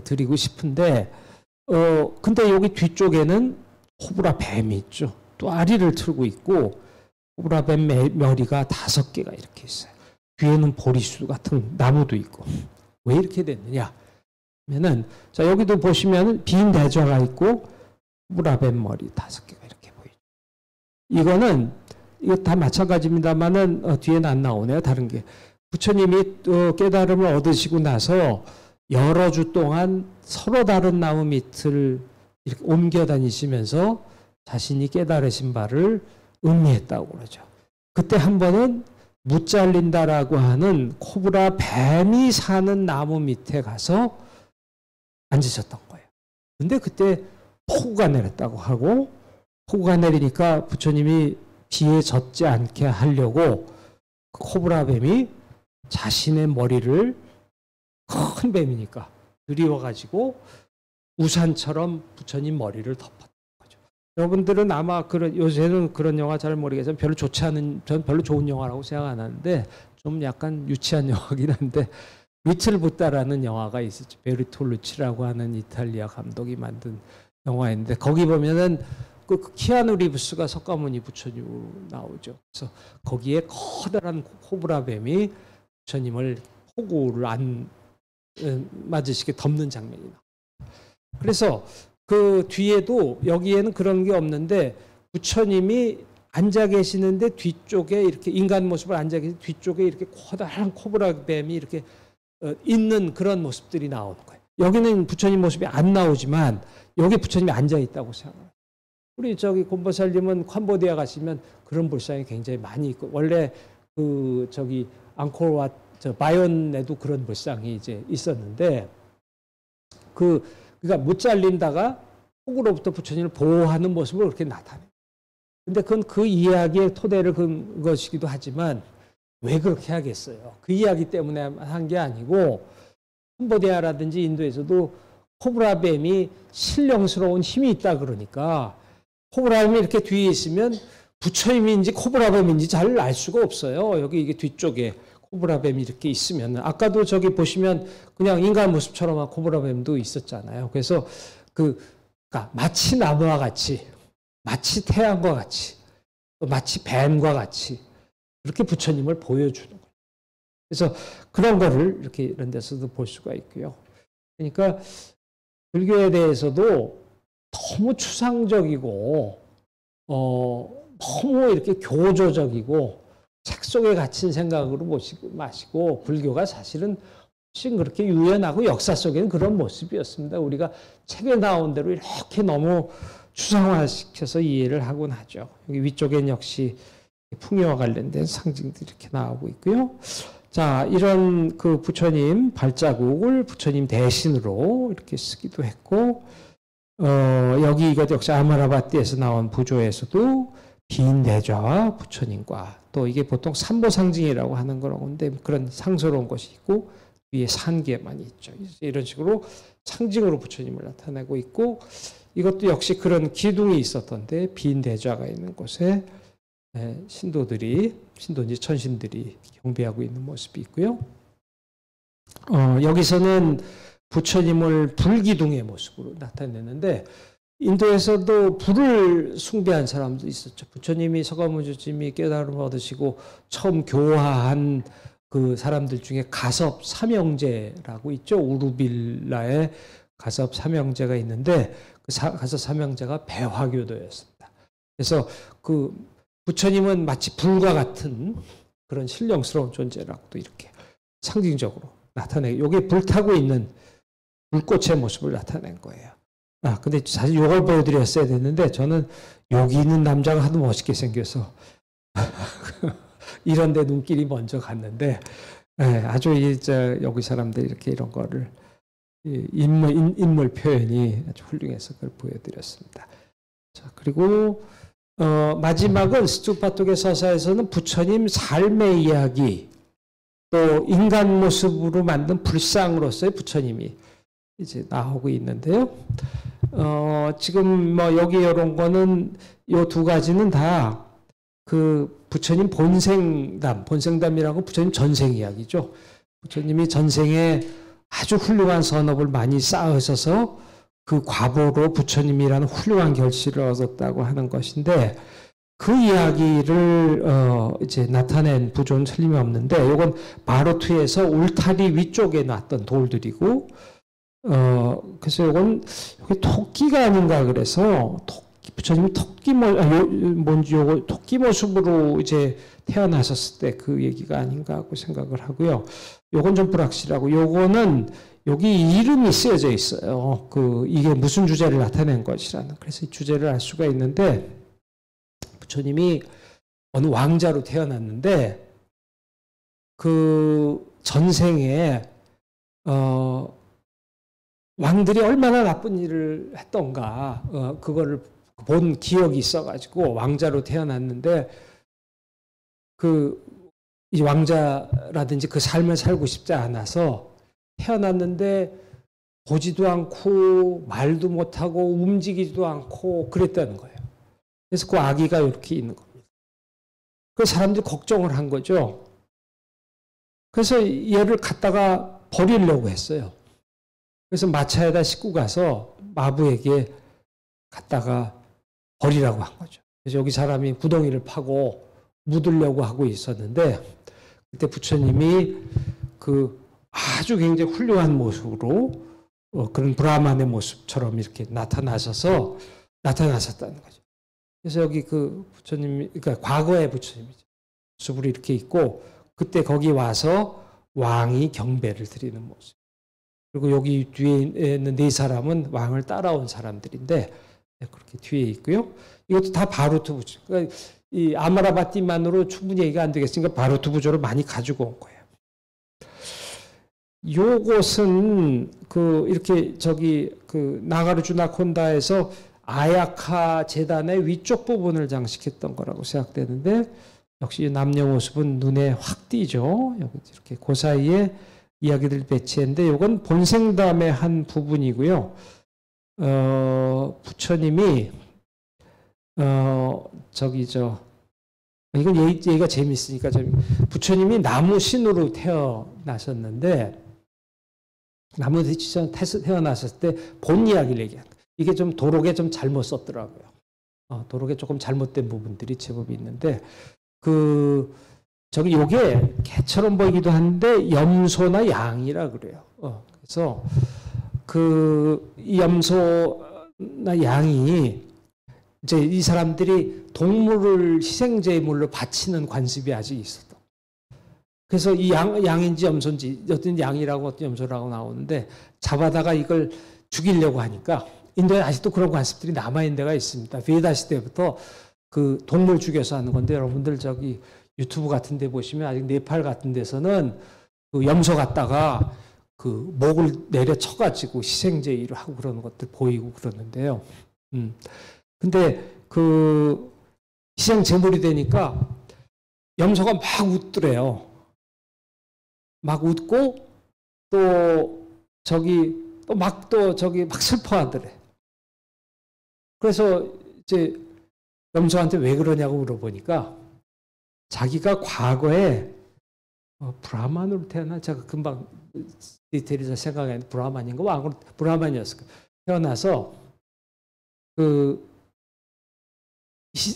드리고 싶은데, 근데 여기 뒤쪽에는 호브라 뱀이 있죠. 또 아리를 틀고 있고, 호브라 뱀 머리가 5개가 이렇게 있어요. 뒤에는 보리수 같은 나무도 있고. 왜 이렇게 됐느냐? 면은 자 여기도 보시면 빈 대좌가 있고 호브라 뱀 머리 5개가 이렇게 보이죠. 이거 다 마찬가지입니다만은 뒤에는 안 나오네요. 다른 게 부처님이 깨달음을 얻으시고 나서 여러 주 동안 서로 다른 나무 밑을 이렇게 옮겨 다니시면서 자신이 깨달으신 바를 음미했다고 그러죠. 그때 한 번은 무잘린다라고 하는 코브라 뱀이 사는 나무 밑에 가서 앉으셨던 거예요. 근데 그때 폭우가 내렸다고 하고 폭우가 내리니까 부처님이 비에 젖지 않게 하려고 코브라 뱀이 자신의 머리를 큰 뱀이니까 들이워가지고 우산처럼 부처님 머리를 덮었던 거죠. 여러분들은 아마 요새는 그런 영화 잘 모르겠지만 전 별로 좋은 영화라고 생각 안 하는데 좀 약간 유치한 영화긴 한데 리틀 부다라는 영화가 있었죠. 베르톨루치라고 하는 이탈리아 감독이 만든 영화인데 거기 보면은 그 키아누 리브스가 석가모니 부처님으로 나오죠. 그래서 거기에 커다란 코브라 뱀이 부처님을 폭우를 안 맞으시게 덮는 장면이 나와요. 그래서 그 뒤에도 여기에는 그런 게 없는데 부처님이 앉아 계시는데 뒤쪽에 이렇게 인간 모습을 앉아 계신 뒤쪽에 이렇게 커다란 코브라 뱀이 이렇게 있는 그런 모습들이 나오는 거예요. 여기는 부처님 모습이 안 나오지만 여기 부처님이 앉아 있다고 생각해요. 우리 곰보살님은 캄보디아 가시면 그런 불상이 굉장히 많이 있고 원래 앙코르 바이온에도 그런 불상이 이제 있었는데 그러니까 못 잘린다가 폭우로부터 부처님을 보호하는 모습을 그렇게 나타내요. 근데 그건 그 이야기의 토대를 건 것이기도 하지만 왜 그렇게 하겠어요? 그 이야기 때문에 한 게 아니고 캄보디아라든지 인도에서도 코브라 뱀이 신령스러운 힘이 있다 그러니까 코브라뱀이 이렇게 뒤에 있으면 부처님인지 코브라뱀인지 잘 알 수가 없어요. 여기 이게 뒤쪽에 코브라뱀이 이렇게 있으면. 아까도 저기 보시면 그냥 인간 모습처럼 코브라뱀도 있었잖아요. 그래서 그러니까 마치 나무와 같이, 마치 태양과 같이, 마치 뱀과 같이 그렇게 부처님을 보여주는 거예요. 그래서 그런 거를 이렇게 이런 데서도 볼 수가 있고요. 그러니까 불교에 대해서도 너무 추상적이고 너무 이렇게 교조적이고 책 속에 갇힌 생각으로 마시고 불교가 사실은 훨씬 그렇게 유연하고 역사 속에는 그런 모습이었습니다. 우리가 책에 나온 대로 이렇게 너무 추상화시켜서 이해를 하곤 하죠. 여기 위쪽엔 역시 풍요와 관련된 상징들이 이렇게 나오고 있고요. 자, 이런 그 부처님 발자국을 부처님 대신으로 이렇게 쓰기도 했고, 여기 이것 역시 아마라바티에서 나온 부조에서도 빈 대좌와 부처님과 또 이게 보통 삼보상징이라고 하는 거라고인데 그런 상스러운 것이 있고 위에 산계만 있죠. 이런 식으로 상징으로 부처님을 나타내고 있고 이것도 역시 그런 기둥이 있었던데 빈 대좌가 있는 곳에 신도인지 천신들이 경배하고 있는 모습이 있고요. 여기서는 부처님을 불기둥의 모습으로 나타내는데 인도에서도 불을 숭배한 사람도 있었죠. 부처님이 서가모니님이 깨달음을 얻으시고 처음 교화한 그 사람들 중에 가섭 삼형제라고 있죠. 우루빌라에 가섭 삼형제가 있는데 그 가섭 삼형제가 배화교도였습니다. 그래서 그 부처님은 마치 불과 같은 그런 신령스러운 존재라고도 이렇게 상징적으로 나타내고 이게 불타고 있는 불꽃의 모습을 나타낸 거예요. 근데 사실 이걸 보여드렸어야 됐는데 저는 여기 있는 남자가 하도 멋있게 생겨서 이런 데 눈길이 먼저 갔는데 아주 여기 사람들 이렇게 이런 거를 인물 표현이 아주 훌륭해서 그걸 보여드렸습니다. 자, 그리고 마지막은 스투파톡의 서사에서는 부처님 삶의 이야기 또 인간 모습으로 만든 불상으로서의 부처님이 이제 나오고 있는데요. 지금 뭐 여기 이런 거는 요 두 가지는 다 그 부처님 본생담이라고 부처님 전생 이야기죠. 부처님이 전생에 아주 훌륭한 선업을 많이 쌓으셔서 그 과보로 부처님이라는 훌륭한 결실을 얻었다고 하는 것인데 그 이야기를 이제 나타낸 부조는 틀림이 없는데 이건 바로투에서 울타리 위쪽에 놨던 돌들이고 그래서 이건 토끼가 아닌가 그래서 부처님이 토끼 모습으로 이제 태어나셨을 때 그 얘기가 아닌가 하고 생각을 하고요. 요건 좀 불확실하고 요거는 여기 이름이 쓰여져 있어요. 이게 무슨 주제를 나타낸 것이라는. 그래서 이 주제를 알 수가 있는데 부처님이 어느 왕자로 태어났는데 그 전생에 왕들이 얼마나 나쁜 일을 했던가 그거를 본 기억이 있어가지고 왕자로 태어났는데 이 왕자라든지 그 삶을 살고 싶지 않아서 태어났는데 보지도 않고 말도 못하고 움직이지도 않고 그랬다는 거예요. 그래서 그 아기가 이렇게 있는 겁니다. 그래서 사람들이 걱정을 한 거죠. 그래서 얘를 갖다가 버리려고 했어요. 그래서 마차에다 싣고 가서 마부에게 갖다가 버리라고 한 거죠. 그래서 여기 사람이 구덩이를 파고 묻으려고 하고 있었는데 그때 부처님이 그 아주 굉장히 훌륭한 모습으로 그런 브라만의 모습처럼 이렇게 나타나셨다는 거죠. 그래서 여기 그 부처님이 그러니까 과거의 부처님이죠. 모습으로 이렇게 있고 그때 거기 와서 왕이 경배를 드리는 모습. 그리고 여기 뒤에 있는 네 사람은 왕을 따라온 사람들인데 그렇게 뒤에 있고요. 이것도 다 바루트 부조. 그러니까 이 아마라바티만으로 충분히 얘기가 안 되겠으니까 바루트 부조를 많이 가지고 온 거예요. 요것은 이렇게 나가르주나 콘다에서 아야카 재단의 위쪽 부분을 장식했던 거라고 생각되는데 역시 남녀 모습은 눈에 확 띄죠. 여기 이렇게 그 사이에 이야기들 배치했는데 이건 본생담의 한 부분이고요. 부처님이 이건 얘기가 재미있으니까 부처님이 나무신으로 태어나셨는데 나무신으로 태어나셨을 때 본 이야기를 얘기합니다. 이게 좀 도록에 좀 잘못 썼더라고요. 도록에 조금 잘못된 부분들이 제법 있는데 요게 개처럼 보이기도 한데 염소나 양이라 그래요. 그래서 이 염소나 양이 이제 이 사람들이 동물을 희생제물로 바치는 관습이 아직 있었다. 그래서 이 양인지 염소인지 어떤 양이라고 어떤 염소라고 나오는데 잡아다가 이걸 죽이려고 하니까 인도에 아직도 그런 관습들이 남아있는 데가 있습니다. 베다 시대부터 그 동물 죽여서 하는 건데 여러분들 유튜브 같은 데 보시면 아직 네팔 같은 데서는 그 염소 갖다가 그 목을 내려 쳐가지고 희생제의를 하고 그러는 것들 보이고 그러는데요. 근데 그 희생제물이 되니까 염소가 막 웃더래요. 막 웃고 막 슬퍼하더래. 그래서 이제 염소한테 왜 그러냐고 물어보니까 자기가 과거에 브라만으로 제가 금방 디테일이 잘 생각이 안 나는데 브라만인가? 브라만이었을 거예요. 태어나서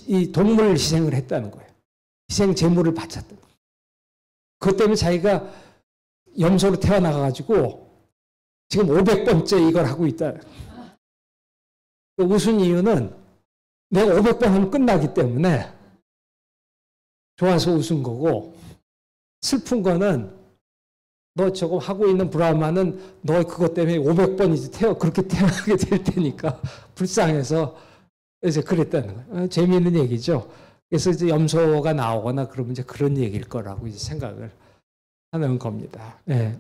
이 동물 희생을 했다는 거예요. 희생 제물을 바쳤다는 거예요. 그것 때문에 자기가 염소로 태어나가지고 지금 500번째 이걸 하고 있다. 웃은 이유는 내가 500번 하면 끝나기 때문에 좋아서 웃은 거고, 슬픈 거는 너 저거 하고 있는 브라마는 너 그것 때문에 500번 이제 그렇게 태어나게 될 테니까 불쌍해서 이제 그랬다는 거예요. 재미있는 얘기죠. 그래서 이제 염소가 나오거나 그러면 이제 그런 얘기일 거라고 이제 생각을 하는 겁니다. 네.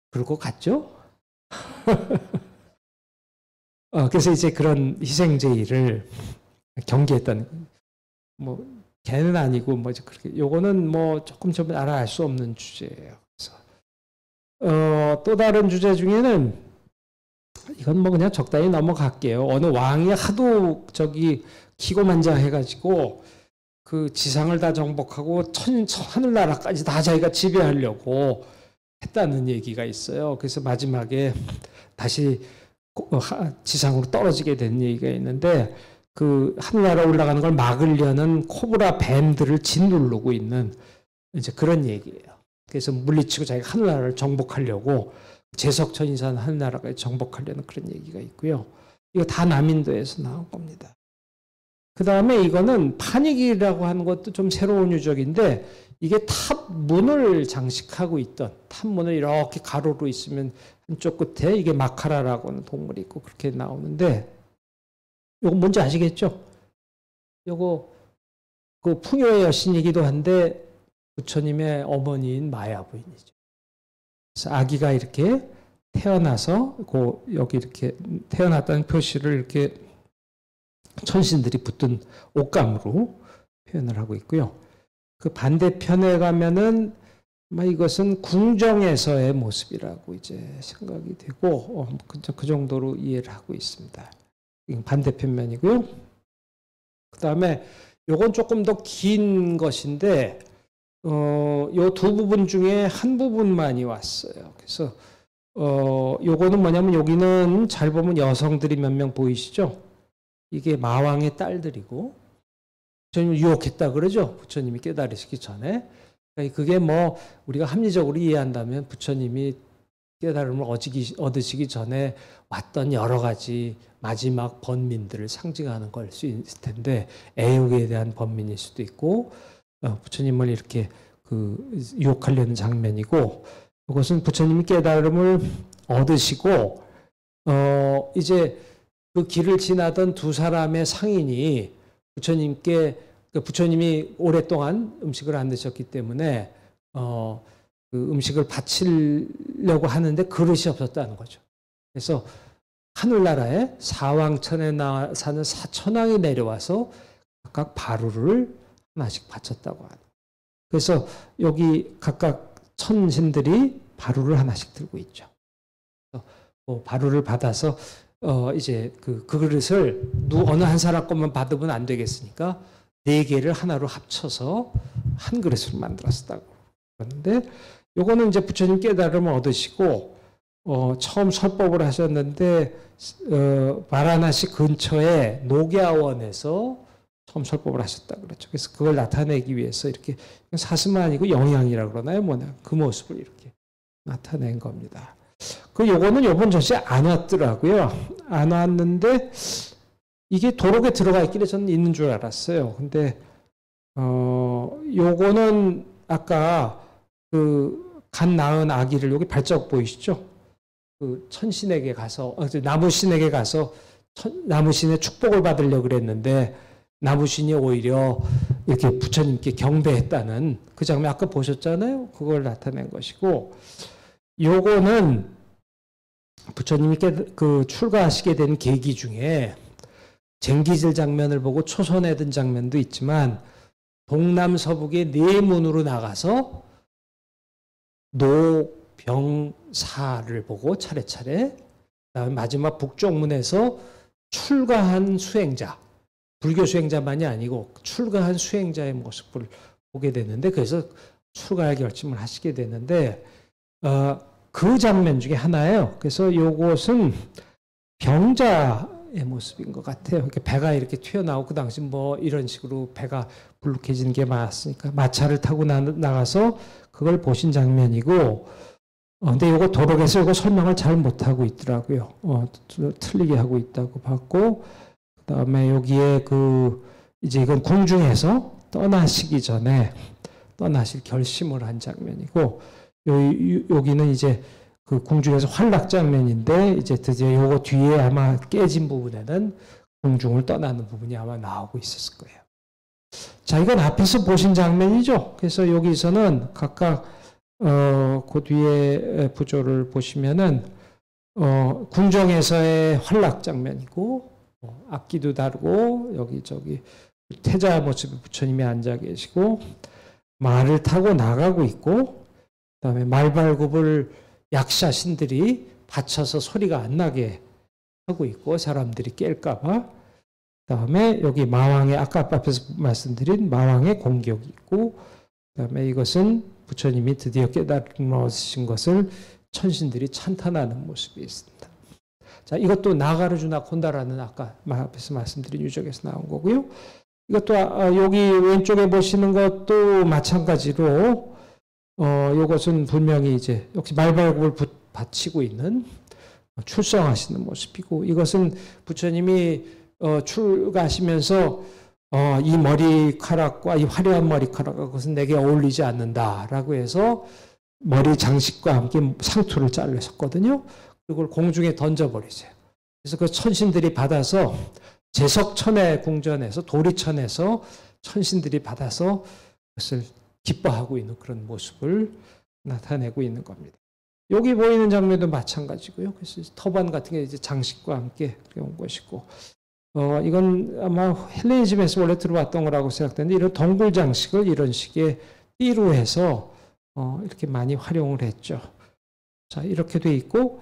그럴 것 같죠? 그래서 이제 그런 희생제의를 경계했다는, 걔는 아니고, 그렇게, 요거는 조금 좀 알아알 수 없는 주제예요. 그래서, 또 다른 주제 중에는, 이건 그냥 적당히 넘어갈게요. 어느 왕이 하도 기고만장해가지고, 그 지상을 다 정복하고, 하늘나라까지 다 자기가 지배하려고 했다는 얘기가 있어요. 그래서 마지막에 다시 지상으로 떨어지게 된 얘기가 있는데, 그 하늘나라 올라가는 걸 막으려는 코브라 뱀들을 짓누르고 있는 이제 그런 얘기예요. 그래서 물리치고 자기가 하늘나라를 정복하려고 제석천이산 하늘나라까지 정복하려는 그런 얘기가 있고요. 이거 다 남인도에서 나온 겁니다. 그 다음에 이거는 파닉이라고 하는 것도 좀 새로운 유적인데, 이게 탑문을 장식하고 있던, 탑문을 이렇게 가로로 있으면 한쪽 끝에 이게 마카라라고 하는 동물이 있고 그렇게 나오는데, 요거 뭔지 아시겠죠? 요거 그 풍요의 여신이기도 한데 부처님의 어머니인 마야 부인이죠. 그래서 아기가 이렇게 태어나서 여기 이렇게 태어났다는 표시를 이렇게 천신들이 붙든 옷감으로 표현을 하고 있고요. 그 반대편에 가면은 이것은 궁정에서의 모습이라고 이제 생각이 되고 그 정도로 이해를 하고 있습니다. 반대편면이고요. 그 다음에 요건 조금 더 긴 것인데 요 두 부분 중에 한 부분만이 왔어요. 그래서 요거는 뭐냐면 여기는 잘 보면 여성들이 몇 명 보이시죠? 이게 마왕의 딸들이고 부처님을 유혹했다 그러죠? 부처님이 깨달으시기 전에. 그게 우리가 합리적으로 이해한다면 부처님이 깨달음을 얻으시기 전에 왔던 여러 가지 마지막 번민들을 상징하는 걸 수 있을 텐데, 애욕에 대한 번민일 수도 있고, 부처님을 이렇게 유혹하려는 장면이고, 이것은 부처님이 깨달음을 얻으시고, 이제 그 길을 지나던 두 사람의 상인이 부처님이 오랫동안 음식을 안 드셨기 때문에, 그 음식을 바치려고 하는데 그릇이 없었다는 거죠. 그래서 하늘나라에 사왕천에 사는 사천왕이 내려와서 각각 바루를 하나씩 바쳤다고 하는. 그래서 여기 각각 천신들이 바루를 하나씩 들고 있죠. 그래서 바루를 받아서 이제 그 그릇을 어느 한 사람 것만 받으면 안 되겠으니까 4개를 하나로 합쳐서 한 그릇을 만들었다고 그러는데, 요거는 이제 부처님 깨달음을 얻으시고 처음 설법을 하셨는데 바라나시 근처에 녹야원에서 처음 설법을 하셨다고 그랬죠. 그래서 그걸 나타내기 위해서 이렇게 사슴은 아니고 영양이라고 그러나요? 뭐냐, 그 모습을 이렇게 나타낸 겁니다. 요거는 요번 전시에 안 왔더라고요. 안 왔는데 이게 도록에 들어가 있길래 저는 있는 줄 알았어요. 근데 요거는 아까 그 간 낳은 아기를, 여기 발자국 보이시죠? 그 천신에게 가서 나무신에게 가서 나무신의 축복을 받으려고 그랬는데 나무신이 오히려 이렇게 부처님께 경배했다는 그 장면 아까 보셨잖아요. 그걸 나타낸 것이고, 요거는 부처님이 그 출가하시게 된 계기 중에 쟁기질 장면을 보고 초선에 든 장면도 있지만, 동남서북의 4문으로 나가서 노병사를 보고 차례차례, 그다음에 마지막 북쪽문에서 출가한 수행자, 불교 수행자만이 아니고 출가한 수행자의 모습을 보게 되는데, 그래서 출가할 결심을 하시게 되는데 그 장면 중에 하나예요. 그래서 요것은 병자의 모습인 것 같아요. 이렇게 배가 이렇게 튀어나오고, 그 당시 뭐 이런 식으로 배가 불룩해지는 게 많았으니까 마차를 타고 나가서 그걸 보신 장면이고, 근데 요거 도록에서 요거 설명을 잘 못하고 있더라고요. 틀리게 하고 있다고 봤고, 그 다음에 여기에 이제 이건 궁중에서 떠나시기 전에 떠나실 결심을 한 장면이고, 여기는 이제 그 궁중에서 활락 장면인데, 이제 드디어 요거 뒤에 아마 깨진 부분에는 궁중을 떠나는 부분이 아마 나오고 있었을 거예요. 자, 이건 앞에서 보신 장면이죠. 그래서 여기서는 각각 그 뒤에 부조를 보시면은 궁정에서의 활락 장면이고, 악기도 다르고, 여기저기 태자 모습의 부처님이 앉아 계시고, 말을 타고 나가고 있고, 그다음에 말발굽을 약샤신들이 받쳐서 소리가 안 나게 하고 있고, 사람들이 깰까봐. 그다음에 여기 마왕의, 아까 앞에서 말씀드린 마왕의 공격이 있고, 그다음에 이것은 부처님이 드디어 깨달음을 얻으신 것을 천신들이 찬탄하는 모습이 있습니다. 자, 이것도 나가르주나 콘다라는 아까 앞에서 말씀드린 유적에서 나온 거고요. 이것도 여기 왼쪽에 보시는 것도 마찬가지로 이것은 분명히 이제 역시 말발굽을 받치고 있는 출성하시는 모습이고, 이것은 부처님이 출가하시면서 이 머리카락과 이 화려한 머리카락과 그것은 내게 어울리지 않는다라고 해서 머리 장식과 함께 상투를 잘르셨거든요. 그걸 공중에 던져버리세요. 그래서 그 천신들이 받아서 제석천의 궁전에서, 도리천에서 천신들이 받아서 그것을 기뻐하고 있는 그런 모습을 나타내고 있는 겁니다. 여기 보이는 장면도 마찬가지고요. 그래서 터반 같은 게 이제 장식과 함께 온 것이고, 이건 아마 헬레니즘에서 원래 들어왔던 거라고 생각되는데, 이런 덩굴 장식을 이런 식의 띠로 해서 이렇게 많이 활용을 했죠. 자, 이렇게 돼 있고,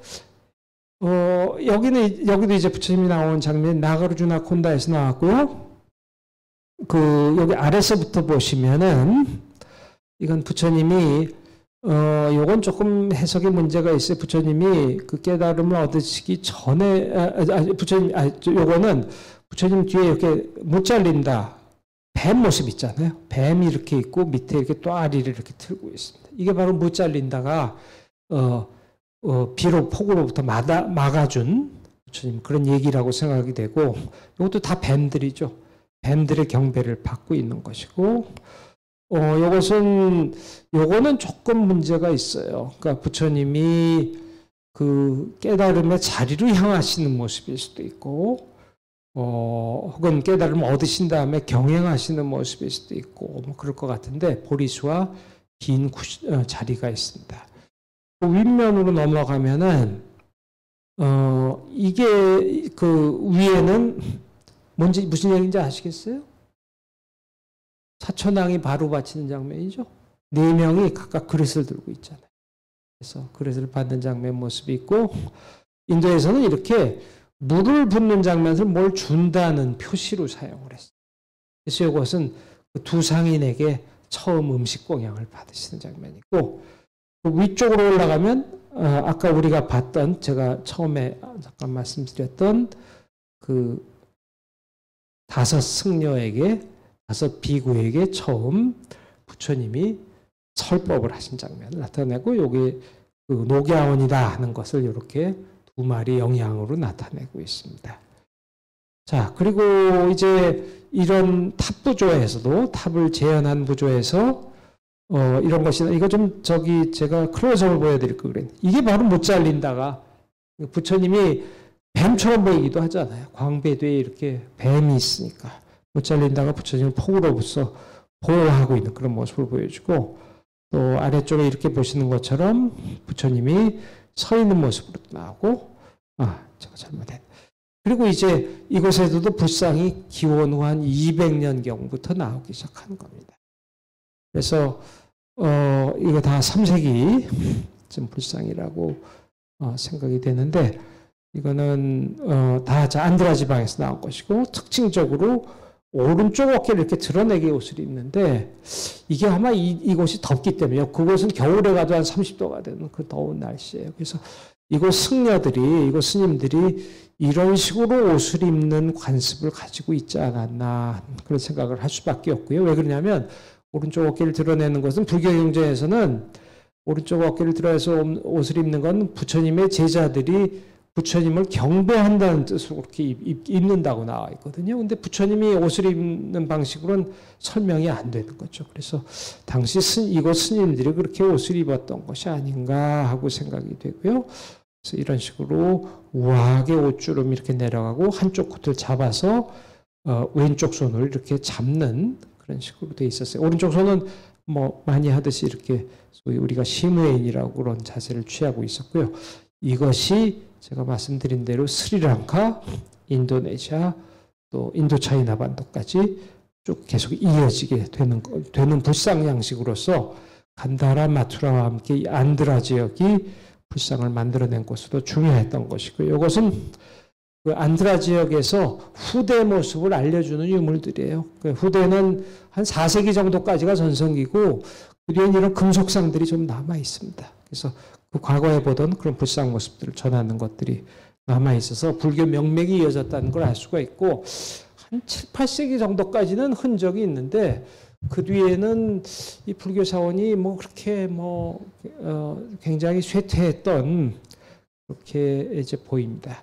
여기도 이제 부처님이 나온 장면, 나가르주나 콘다에서 나왔고요. 여기 아래서부터 보시면은, 이건 부처님이, 요건 조금 해석에 문제가 있어요. 부처님이 그 깨달음을 얻으시기 전에, 요거는 부처님 뒤에 이렇게 못 잘린다. 뱀 모습 있잖아요. 뱀이 이렇게 있고 밑에 이렇게 또 아리를 이렇게 틀고 있습니다. 이게 바로 못 잘린다가, 비로 폭우로부터 막아준 부처님 그런 얘기라고 생각이 되고, 이것도 다 뱀들이죠. 뱀들의 경배를 받고 있는 것이고, 요거는 조금 문제가 있어요. 그러니까 부처님이 그 깨달음의 자리로 향하시는 모습일 수도 있고, 혹은 깨달음을 얻으신 다음에 경행하시는 모습일 수도 있고, 뭐 그럴 것 같은데, 보리수와 긴 자리가 있습니다. 그 윗면으로 넘어가면은, 이게 그 위에는 무슨 얘기인지 아시겠어요? 사천왕이 바로 바치는 장면이죠. 4명이 각각 그릇을 들고 있잖아요. 그래서 그릇을 받는 장면 모습이 있고, 인도에서는 이렇게 물을 붓는 장면을 뭘 준다는 표시로 사용을 했어요. 그래서 이것은 그 두 상인에게 처음 음식 공양을 받으시는 장면이고, 그 위쪽으로 올라가면 아까 우리가 봤던, 제가 처음에 잠깐 말씀드렸던 그 5 승려에게, 5 비구에게 처음 부처님이 설법을 하신 장면을 나타내고, 여기 그 녹야원이다 하는 것을 이렇게 2마리 영양으로 나타내고 있습니다. 자, 그리고 이제 이런 탑 부조에서도, 탑을 재현한 부조에서 이런 것이, 이거 좀 제가 클로즈업을 보여드릴 거 그랬는데, 이게 바로 못 잘린다가 부처님이 뱀처럼 보이기도 하잖아요. 광배도에 이렇게 뱀이 있으니까 못 잘린다가 부처님을 폭으로부터 보호하고 있는 그런 모습을 보여주고, 또 아래쪽에 이렇게 보시는 것처럼 부처님이 서 있는 모습으로 나오고, 제가 잘못했네. 그리고 이제 이곳에서도 불상이 기원 후 한 200년경부터 나오기 시작하는 겁니다. 그래서 이거 다 3세기 불상이라고 생각이 되는데, 이거는 다 안드라 지방에서 나온 것이고, 특징적으로 오른쪽 어깨를 이렇게 드러내게 옷을 입는데, 이게 아마 이곳이 덥기 때문에요. 그곳은 겨울에 가도 한 30도가 되는 그 더운 날씨예요. 그래서 이곳 승려들이, 이곳 스님들이 이런 식으로 옷을 입는 관습을 가지고 있지 않았나, 그런 생각을 할 수밖에 없고요. 왜 그러냐면 오른쪽 어깨를 드러내는 것은 불교 경전에서는 오른쪽 어깨를 드러내서 옷을 입는 건 부처님의 제자들이 부처님을 경배한다는 뜻으로 그렇게 입는다고 나와 있거든요. 근데 부처님이 옷을 입는 방식으로는 설명이 안 되는 거죠. 그래서 당시 이곳 스님들이 그렇게 옷을 입었던 것이 아닌가 하고 생각이 되고요. 그래서 이런 식으로 우아하게 옷주름이 이렇게 내려가고, 한쪽 콧을 잡아서 왼쪽 손을 이렇게 잡는 그런 식으로 돼 있었어요. 오른쪽 손은 뭐 많이 하듯이 이렇게 소위 우리가 시무에인이라고 그런 자세를 취하고 있었고요. 이것이 제가 말씀드린 대로 스리랑카, 인도네시아, 또 인도차이나 반도까지 쭉 계속 이어지게 되는 불상 양식으로서 간다라 마투라와 함께 이 안드라 지역이 불상을 만들어낸 것으로 중요했던 것이고, 이것은 그 안드라 지역에서 후대 모습을 알려주는 유물들이에요. 그 후대는 한 4세기 정도까지가 전성기고, 그 뒤엔 이런 금속상들이 좀 남아 있습니다. 그래서 그 과거에 보던 그런 불상 모습들을 전하는 것들이 남아 있어서 불교 명맥이 이어졌다는 걸 알 수가 있고, 한 7, 8세기 정도까지는 흔적이 있는데, 그 뒤에는 이 불교 사원이 뭐 그렇게 굉장히 쇠퇴했던, 그렇게 이제 보입니다.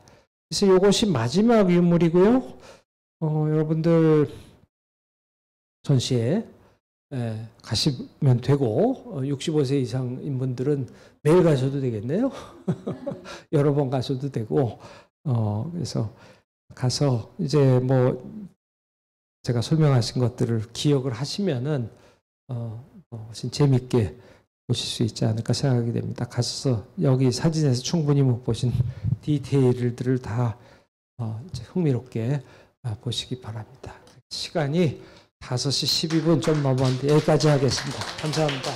그래서 이것이 마지막 유물이고요. 여러분들 전시에 가시면 되고, 65세 이상인 분들은 매일 가셔도 되겠네요. 여러 번 가셔도 되고, 그래서 가서 이제 제가 설명하신 것들을 기억을 하시면은 훨씬 재밌게 보실 수 있지 않을까 생각이 됩니다. 가셔서 여기 사진에서 충분히 못 보신 디테일들을 다 이제 흥미롭게 보시기 바랍니다. 시간이 5시 12분 좀 넘었는데 여기까지 하겠습니다. 감사합니다.